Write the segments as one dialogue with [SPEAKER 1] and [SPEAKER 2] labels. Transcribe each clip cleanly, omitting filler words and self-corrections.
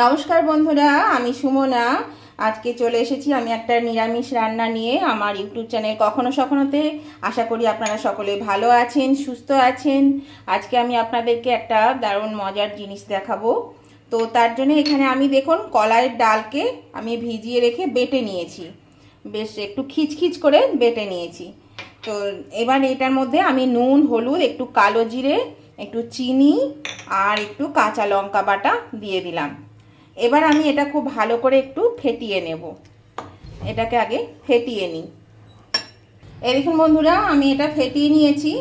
[SPEAKER 1] নমস্কার বন্ধুরা, আমি সুমনা। আজকে চলে এসেছি আমি একটা নিরামিষ রান্না নিয়ে আমার ইউটিউব চ্যানেল কখনো সখনোতে। আশা করি আপনারা সকলে ভালো আছেন, সুস্থ আছেন। আজকে আমি আপনাদেরকে একটা দারুণ মজার জিনিস দেখাবো। তো তার জন্য এখানে আমি দেখুন কলাইয়ের ডালকে আমি ভিজিয়ে রেখে বেটে নিয়েছি, বেশ একটু খিচখিচ করে বেটে নিয়েছি। তো এবার এটার মধ্যে আমি নুন, হলুদ, একটু কালো জিরে, একটু চিনি আর একটু কাঁচা লঙ্কা বাটা দিয়ে দিলাম। এবার আমি এটা খুব ভালো করে একটু ফেটিয়ে নেব। এটাকে আগে ফেটিয়ে নিই। এই দেখুন বন্ধুরা, আমি এটা ফেটিয়ে নিয়েছি।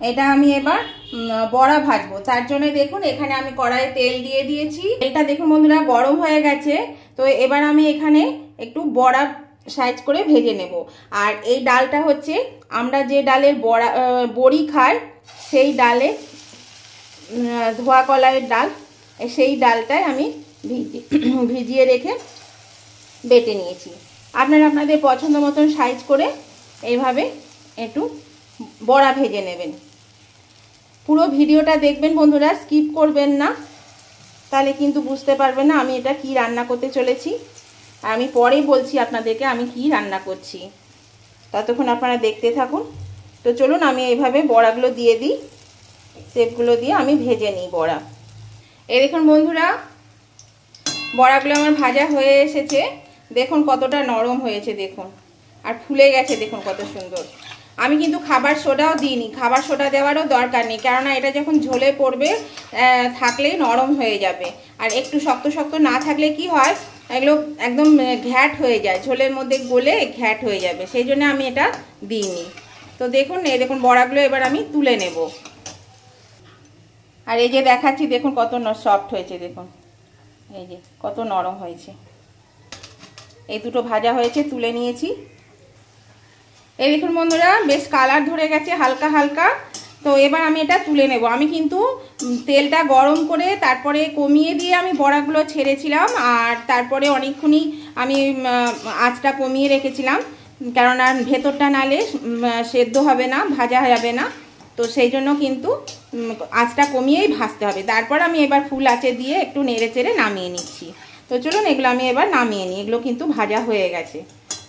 [SPEAKER 1] এটা আমি এবার বড়া ভাজবো। তার জন্য দেখুন এখানে আমি কড়াইয়ে তেল দিয়ে দিয়েছি। এটা দেখুন বন্ধুরা গরম হয়ে গেছে। তো এবার আমি এখানে একটু বড়া সাইজ করে ভেজে নেব। আর এই ডালটা হচ্ছে আমরা যে ডালের বড়ি খাই, সেই ডালে ধোয়া কলাইয়ের ডাল, সেই ডালটাই আমি ভিজিয়ে রেখে বেটে নিয়েছি। আপনারা আপনাদের পছন্দ মতন সাইজ করে এইভাবে একটু বড়া ভেজে নেবেন। পুরো ভিডিওটা দেখবেন বন্ধুরা, স্কিপ করবেন না, তাহলে কিন্তু বুঝতে পারবেন না আমি এটা কি রান্না করতে চলেছি। আমি পরে বলছি আপনাদেরকে আমি কি রান্না করছি, ততক্ষণ আপনারা দেখতে থাকুন। তো চলুন আমি এইভাবে বড়াগুলো দিয়ে দিই, শেপগুলো দিয়ে আমি ভেজে নিই বড়া। এই দেখুন বন্ধুরা, বড়াগুলো আমার ভাজা হয়ে এসেছে। দেখুন কতটা নরম হয়েছে, দেখুন আর ফুলে গেছে, দেখুন কত সুন্দর। আমি কিন্তু খাবার সোডাও দিইনি, খাবার সোডা দেওয়ারও দরকার নেই, কেননা এটা যখন ঝোলে পড়বে থাকলেই নরম হয়ে যাবে। আর একটু শক্ত শক্ত না থাকলে কি হয়, এগুলো একদম ঘ্যাট হয়ে যায়, ঝোলের মধ্যে গলে ঘ্যাট হয়ে যাবে, সেই জন্য আমি এটা দিইনি। তো দেখুন এই দেখুন বড়াগুলো এবার আমি তুলে নেব। আর এই যে দেখাচ্ছি, দেখুন কত সফট হয়েছে, দেখুন এই যে কত নরম হয়েছে। এই দুটো ভাজা হয়েছে, তুলে নিয়েছি। এই দেখুন বন্ধুরা, বেশ কালার ধরে গেছে হালকা হালকা। তো এবার আমি এটা তুলে নেব। আমি কিন্তু তেলটা গরম করে তারপরে কমিয়ে দিয়ে আমি বড়াগুলো ছেড়েছিলাম, আর তারপরে অনেকক্ষণই আমি আঁচটা কমিয়ে রেখেছিলাম, কেননা ভেতরটা নালে সেদ্ধ হবে না, ভাজা যাবে না। তো সেই জন্য কিন্তু আঁচটা কমিয়েই ভাজতে হবে। তারপর আমি এবার ফুল আঁচে দিয়ে একটু নেড়ে চেড়ে নামিয়ে নিচ্ছি। তো চলুন এগুলো আমি এবার নামিয়ে নিই। এগুলো কিন্তু ভাজা হয়ে গেছে,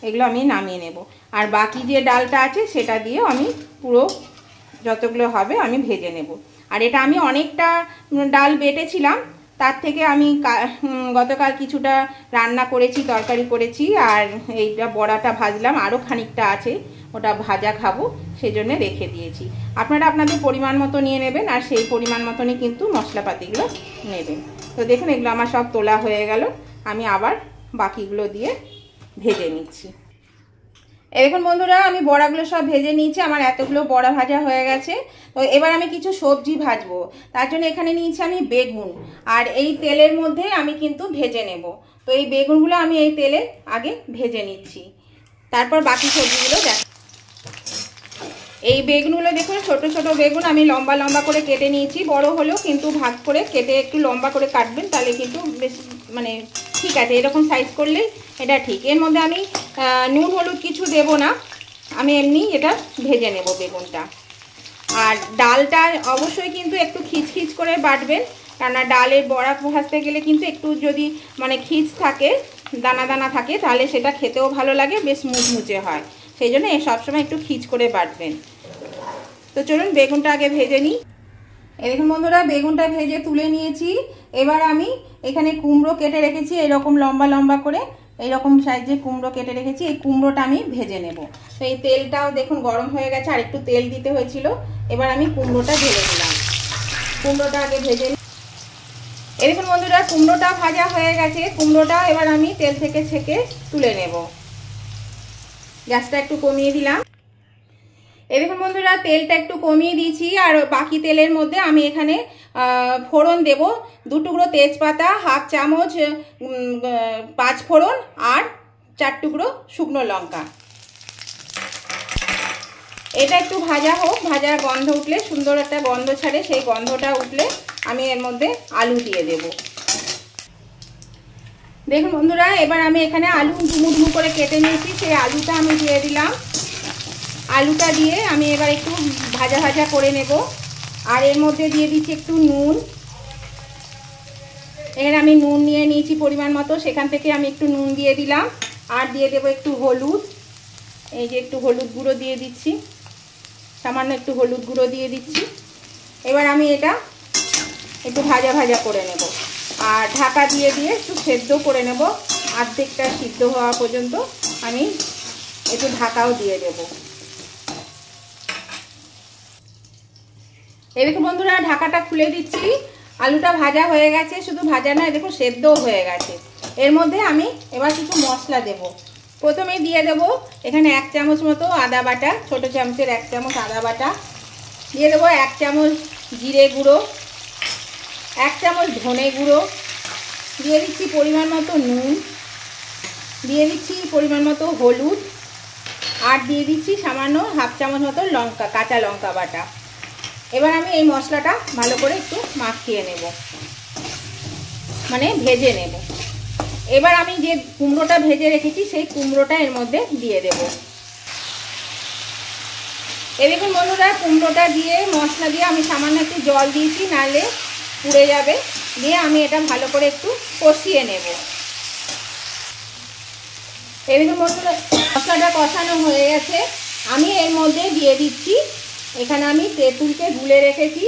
[SPEAKER 1] এগুলো আমি নামিয়ে নেব। আর বাকি যে ডালটা আছে সেটা দিয়ে আমি পুরো যতগুলো হবে আমি ভেজে নেব। আর এটা আমি অনেকটা ডাল বেটেছিলাম, তার থেকে আমি গতকাল কিছুটা রান্না করেছি, তরকারি করেছি, আর এইটা বড়াটা ভাজলাম, আরও খানিকটা আছে, ওটা ভাজা খাবো, সেই জন্য রেখে দিয়েছি। আপনারা আপনাদের পরিমাণ মতো নিয়ে নেবেন, আর সেই পরিমাণ মতনই কিন্তু মশলাপাতিগুলো নেবেন। তো দেখুন এগুলো আমার সব তোলা হয়ে গেল, আমি আবার বাকিগুলো দিয়ে ভেজে নিচ্ছি। এই দেখুন বন্ধুরা, আমি বড়াগুলো সব ভেজে নিয়েছি, আমার এতগুলো বড়া ভাজা হয়ে গেছে। তো এবার আমি কিছু সবজি ভাজবো। তার জন্য এখানে নিয়েছি আমি বেগুন, আর এই তেলের মধ্যে আমি কিন্তু ভেজে নেব। তো এই বেগুনগুলো আমি এই তেলে আগে ভেজে নিচ্ছি, তারপর বাকি সবজিগুলো দেখ। এই বেগুনগুলো দেখুন ছোট ছোট বেগুন আমি লম্বা লম্বা করে কেটে নিয়েছি। বড় হলেও কিন্তু ভাগ করে কেটে একটু লম্বা করে কাটবেন, তাহলে কিন্তু বেশ মানে ঠিক আছে, এরকম সাইজ করলেই এটা ঠিক। এর মধ্যে আমি নুন হলুদ কিছু দেব না, আমি এমনি এটা ভেজে নেব বেগুনটা। আর ডালটা অবশ্যই কিন্তু একটু খিচখিচ করে বাটবেন, কেননা ডালের বড়া ভাজতে গেলে কিন্তু একটু যদি মানে খিচ থাকে, দানা দানা থাকে, তাহলে সেটা খেতেও ভালো লাগে, বেশ মুচমুচে হয়। সেই জন্য সবসময় একটু খিচ করে বাটবেন। তো চলুন বেগুনটা আগে ভেজে নিই। এই দেখুন বন্ধুরা, বেগুনটা ভেজে তুলে নিয়েছি। এবার আমি এখানে কুমড়ো কেটে রেখেছি, এরকম লম্বা লম্বা করে এইরকম সাইজে কুমড়ো কেটে রেখেছি। এই কুমড়োটা আমি ভেজে নেব। তো এই তেলটাও দেখুন গরম হয়ে গেছে, আর একটু তেল দিতে হয়েছিল। এবার আমি কুমড়োটা ঢেলে দিলাম। কুমড়োটা আগে ভেজে নিই। এই দেখুন বন্ধুরা, কুমড়োটা ভাজা হয়ে গেছে। কুমড়োটা এবার আমি তেল থেকে ছেঁকে তুলে নেব। গ্যাসটা একটু কমিয়ে দিলাম। এই দেখুন বন্ধুরা, তেলটা একটু কমিয়ে দিয়েছি, আর বাকি তেলের মধ্যে আমি এখানে ফোড়ন দেব। 2 টুকরো তেজপাতা, হাফ চামচ 5 ফোড়ন, আর 4 টুকরো শুকনো লঙ্কা। এটা একটু ভাজা হোক, ভাজা গন্ধ উঠলে, সুন্দর একটা গন্ধ ছাড়ে, সেই গন্ধটা উঠলে আমি এর মধ্যে আলু দিয়ে দেব। দেখুন বন্ধুরা, এবার আমি এখানে আলু ডুমু ডুমু করে কেটে নিয়েছি, সেই আলুটা আমি দিয়ে দিলাম। আলুটা দিয়ে আমি এবার একটু ভাজা ভাজা করে নেব। আর এর মধ্যে দিয়ে দিচ্ছি একটু নুন, এখানে আমি নুন নিয়ে নিয়েছি পরিমাণ মতো, সেখান থেকে আমি একটু নুন দিয়ে দিলাম। আর দিয়ে দেবো একটু হলুদ, এই যে একটু হলুদ গুঁড়ো দিয়ে দিচ্ছি, সামান্য একটু হলুদ গুঁড়ো দিয়ে দিচ্ছি। এবার আমি এটা একটু ভাজা ভাজা করে নেব আর ঢাকা দিয়ে দিয়ে একটু সেদ্ধ করে নেব। অর্ধেকটা সিদ্ধ হওয়া পর্যন্ত আমি একটু ঢাকাও দিয়ে দেব। এই দেখুন বন্ধুরা, ঢাকাটা খুলে দিচ্ছি। আলুটা ভাজা হয়ে গেছে, শুধু ভাজা নয় দেখুন সেদ্ধও হয়ে গেছে। এর মধ্যে আমি এবার কিছু মশলা দেব। প্রথমে দিয়ে দেব এখানে 1 চামচ মতো আদা বাটা, ছোটো চামচের 1 চামচ আদা বাটা দিয়ে দেবো। 1 চামচ জিরে গুঁড়ো, 1 চামচ ধনে গুঁড়ো দিয়ে দিচ্ছি, পরিমাণ মতো নুন দিয়ে দিচ্ছি, পরিমাণ মতো হলুদ, আর দিয়ে দিচ্ছি সামান্য 1/2 চামচ মতো লঙ্কা, কাঁচা লঙ্কা বাটা। এবার আমি এই মশলাটা ভালো করে একটু মাখিয়ে নেব, মানে ভেজে নেব। এবার আমি যে কুমড়োটা ভেজে রেখেছি সেই কুমড়োটা এর মধ্যে দিয়ে দেব। এই দেখুন বন্ধুরা, কুমড়োটা দিয়ে মশলা দিয়ে আমি সামান্য একটু জল দিয়েছি, নাহলে পুড়ে যাবে। দিয়ে আমি এটা ভালো করে একটু কষিয়ে নেব। এই দেখুন বন্ধুরা, মশলাটা কষানো হয়ে গেছে। আমি এর মধ্যে দিয়ে দিচ্ছি, এখানে আমি তেঁতুলকে গুলে রেখেছি,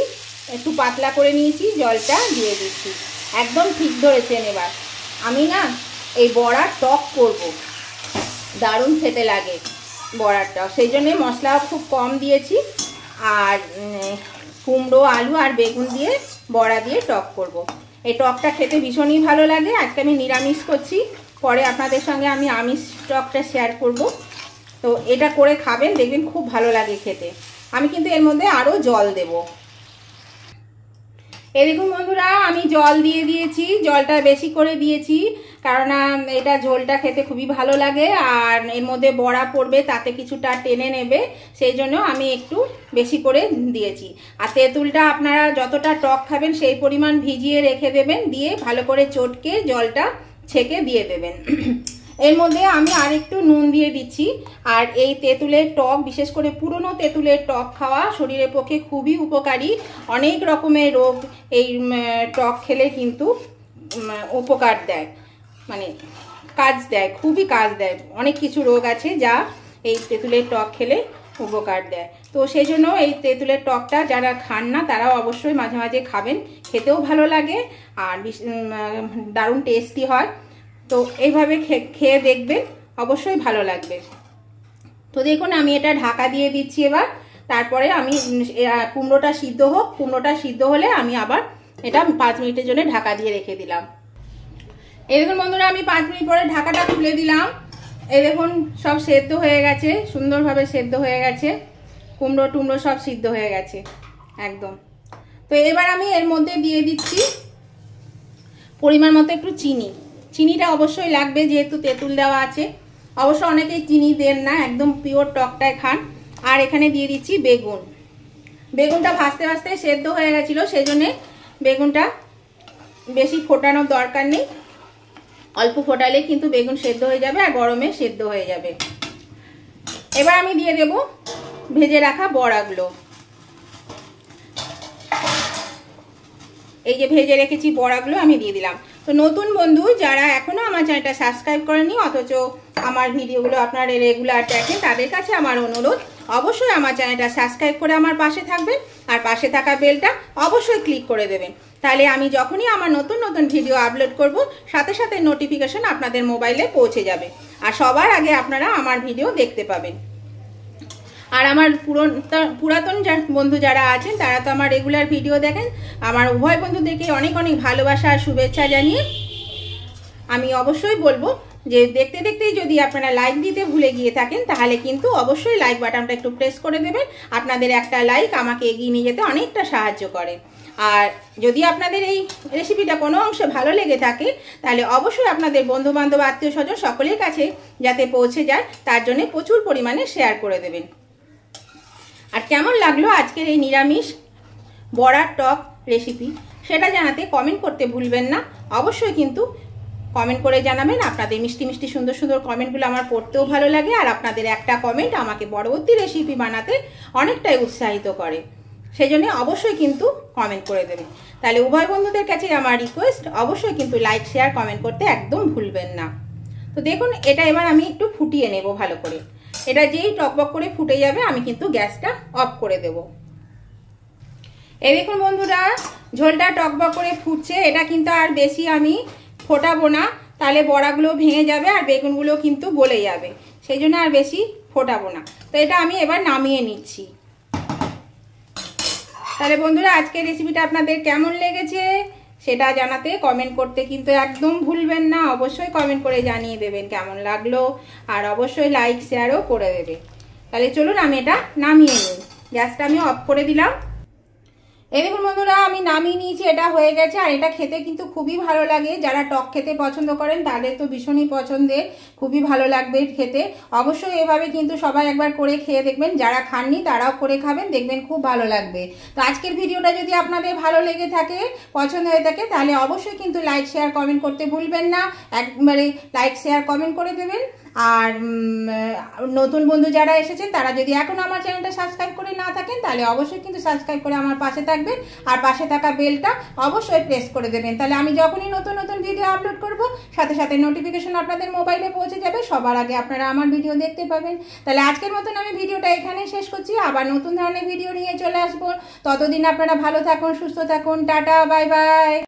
[SPEAKER 1] একটু পাতলা করে নিয়েছি, জলটা দিয়ে দিচ্ছি। একদম ঠিক ধরেছেন। এবার আমি না এই বড়ার টক করব, দারুণ খেতে লাগে বড়ার টক, সেই জন্যে মশলা খুব কম দিয়েছি। আর কুমড়ো, আলু আর বেগুন দিয়ে বড়া দিয়ে টক করব। এই টকটা খেতে ভীষণই ভালো লাগে। আজকে আমি নিরামিষ করছি, পরে আপনাদের সঙ্গে আমি আমিষ টকটা শেয়ার করব। তো এটা করে খাবেন, দেখবেন খুব ভালো লাগে খেতে। আমি কিন্তু এর মধ্যে আরও জল দেব। এই দেখুন বন্ধুরা, আমি জল দিয়ে দিয়েছি, জলটা বেশি করে দিয়েছি কারণ এটা ঝোলটা খেতে খুবই ভালো লাগে। আর এর মধ্যে বড়া পড়বে, তাতে কিছুটা টেনে নেবে, সেই জন্য আমি একটু বেশি করে দিয়েছি। আর তেঁতুলটা আপনারা যতটা টক খাবেন সেই পরিমাণ ভিজিয়ে রেখে দেবেন, দিয়ে ভালো করে চটকে জলটা ছেঁকে দিয়ে দেবেন। এর মধ্যে আমি আরেকটু নুন দিয়ে দিচ্ছি। আর এই তেঁতুলের টক, বিশেষ করে পুরনো তেঁতুলের টক খাওয়া শরীরের পক্ষে খুবই উপকারী। অনেক রকমের রোগ এই টক খেলে কিন্তু উপকার দেয়, মানে কাজ দেয়, খুবই কাজ দেয়। অনেক কিছু রোগ আছে যা এই তেঁতুলের টক খেলে উপকার দেয়। তো সেই জন্য এই তেঁতুলের টকটা যারা খান না তারাও অবশ্যই মাঝে মাঝে খাবেন, খেতেও ভালো লাগে আর দারুণ টেস্টি হয়। তো এইভাবে খেয়ে দেখবেন, অবশ্যই ভালো লাগবে। তো দেখুন আমি এটা ঢাকা দিয়ে দিচ্ছি এবার। তারপরে আমি কুমড়োটা সিদ্ধ হোক, কুমড়োটা সিদ্ধ হলে আমি আবার এটা 5 মিনিটের জন্য ঢাকা দিয়ে রেখে দিলাম। এই দেখুন বন্ধুরা, আমি 5 মিনিট পরে ঢাকাটা খুলে দিলাম। এই দেখুন সব সেদ্ধ হয়ে গেছে, সুন্দরভাবে সেদ্ধ হয়ে গেছে, কুমড়ো টুমড়ো সব সিদ্ধ হয়ে গেছে একদম। তো এবার আমি এর মধ্যে দিয়ে দিচ্ছি পরিমাণ মতো একটু চিনি। চিনিটা অবশ্যই লাগবে, যেহেতু তেঁতুল দেওয়া আছে। অবশ্য অনেকেই চিনি দেন না, একদম পিওর টকটাই খান। আর এখানে দিয়ে দিচ্ছি বেগুন। বেগুনটা ভাজতে ভাজতে সেদ্ধ হয়ে গেছিলো, সেই জন্যে বেগুনটা বেশি ফোটানোর দরকার নেই, অল্প ফোটালে কিন্তু বেগুন সেদ্ধ হয়ে যাবে আর গরমে সেদ্ধ হয়ে যাবে। এবার আমি দিয়ে দেব ভেজে রাখা বড়াগুলো। এই যে ভেজে রেখেছি বড়াগুলো আমি দিয়ে দিলাম। তো নতুন বন্ধু যারা এখনও আমার চ্যানেলটা সাবস্ক্রাইব করেনি, অথচ আমার ভিডিওগুলো আপনারা রেগুলার দেখেন, তাদের কাছে আমার অনুরোধ, অবশ্যই আমার চ্যানেলটা সাবস্ক্রাইব করে আমার পাশে থাকবেন। আর পাশে থাকা বেলটা অবশ্যই ক্লিক করে দেবেন, তাহলে আমি যখনই আমার নতুন নতুন ভিডিও আপলোড করব সাথে সাথে নোটিফিকেশন আপনাদের মোবাইলে পৌঁছে যাবে, আর সবার আগে আপনারা আমার ভিডিও দেখতে পাবেন। আর আমার পুরাতন বন্ধু যারা আছেন তারা তো আমার রেগুলার ভিডিও দেখেন। আমার উভয় বন্ধুদেরকে অনেক অনেক ভালোবাসা আর শুভেচ্ছা জানিয়ে আমি অবশ্যই বলবো যে দেখতে দেখতেই যদি আপনারা লাইক দিতে ভুলে গিয়ে থাকেন, তাহলে কিন্তু অবশ্যই লাইক বাটনটা একটু প্রেস করে দেবেন। আপনাদের একটা লাইক আমাকে এগিয়ে নিয়ে যেতে অনেকটা সাহায্য করে। আর যদি আপনাদের এই রেসিপিটা কোনো অংশে ভালো লেগে থাকে, তাহলে অবশ্যই আপনাদের বন্ধুবান্ধব, আত্মীয় স্বজন সকলের কাছে যাতে পৌঁছে যায় তার জন্য প্রচুর পরিমাণে শেয়ার করে দেবেন। আর কেমন লাগলো আজকের এই নিরামিষ বড়ার টক রেসিপি, সেটা জানাতে কমেন্ট করতে ভুলবেন না। অবশ্যই কিন্তু কমেন্ট করে জানাবেন। আপনাদের মিষ্টি মিষ্টি সুন্দর সুন্দর কমেন্টগুলো আমার পড়তেও ভালো লাগে, আর আপনাদের একটা কমেন্ট আমাকে পরবর্তী রেসিপি বানাতে অনেকটাই উৎসাহিত করে। সেই জন্য অবশ্যই কিন্তু কমেন্ট করে দেবেন। তাহলে উভয় বন্ধুদের কাছে আমার রিকোয়েস্ট, অবশ্যই কিন্তু লাইক শেয়ার কমেন্ট করতে একদম ভুলবেন না। তো দেখুন এটা এবার আমি একটু ফুটিয়ে নেব ভালো করে। এটা যেই টকবক করে ফুটে যাবে আমি কিন্তু গ্যাসটা অফ করে দেব। এই দেখুন বন্ধুরা ঝোলটা টকবক করে ফুটছে। এটা কিন্তু আর বেশি আমি ফোটাবো না, তাহলে বড়াগুলো ভেঙে যাবে আর বেগুনগুলো কিন্তু গলে যাবে, সেই জন্য আর বেশি ফোটাবো না। তো এটা আমি এবার নামিয়ে নিচ্ছি। তাহলে বন্ধুরা আজকের রেসিপিটা আপনাদের কেমন লেগেছে সেটা জানাতে কমেন্ট করতে কিন্তু একদম ভুলবেন না। অবশ্যই কমেন্ট করে জানিয়ে দেবেন কেমন লাগলো, আর অবশ্যই লাইক শেয়ারও করে দেবে। তাহলে চলুন আমি এটা নামিয়ে নিই। গ্যাসটা আমি অফ করে দিলাম। এই দেখুন বন্ধুরা আমি নামিয়ে নিয়েছি, এটা হয়ে গেছে। আর এটা খেতে কিন্তু খুবই ভালো লাগে। যারা টক খেতে পছন্দ করেন তাদের তো ভীষণই পছন্দের, খুবই ভালো লাগবে খেতে। অবশ্যই এভাবে কিন্তু সবাই একবার করে খেয়ে দেখবেন, যারা খাননি তারাও করে খাবেন, দেখবেন খুব ভালো লাগবে। তো আজকের ভিডিওটা যদি আপনাদের ভালো লেগে থাকে, পছন্দ হয়ে থাকে, তাহলে অবশ্যই কিন্তু লাইক শেয়ার কমেন্ট করতে ভুলবেন না। একবারে লাইক শেয়ার কমেন্ট করে দেবেন। আর নতুন বন্ধু যারা এসেছেন তারা যদি এখন আমার চ্যানেলটা সাবস্ক্রাইব করে না থাকেন তাহলে অবশ্যই কিন্তু সাবস্ক্রাইব করে আমার পাশে থাকবেন, আর পাশে থাকা বেলটা অবশ্যই প্রেস করে দেবেন। তাহলে আমি যখনই নতুন নতুন ভিডিও আপলোড করব সাথে সাথে নোটিফিকেশন আপনাদের মোবাইলে পৌঁছে যাবে, সবার আগে আপনারা আমার ভিডিও দেখতে পাবেন। তাহলে আজকের মতন আমি ভিডিওটা এখানেই শেষ করছি। আবার নতুন ধরনের ভিডিও নিয়ে চলে আসবো। ততদিন আপনারা ভালো থাকুন, সুস্থ থাকুন। Tata, bye bye.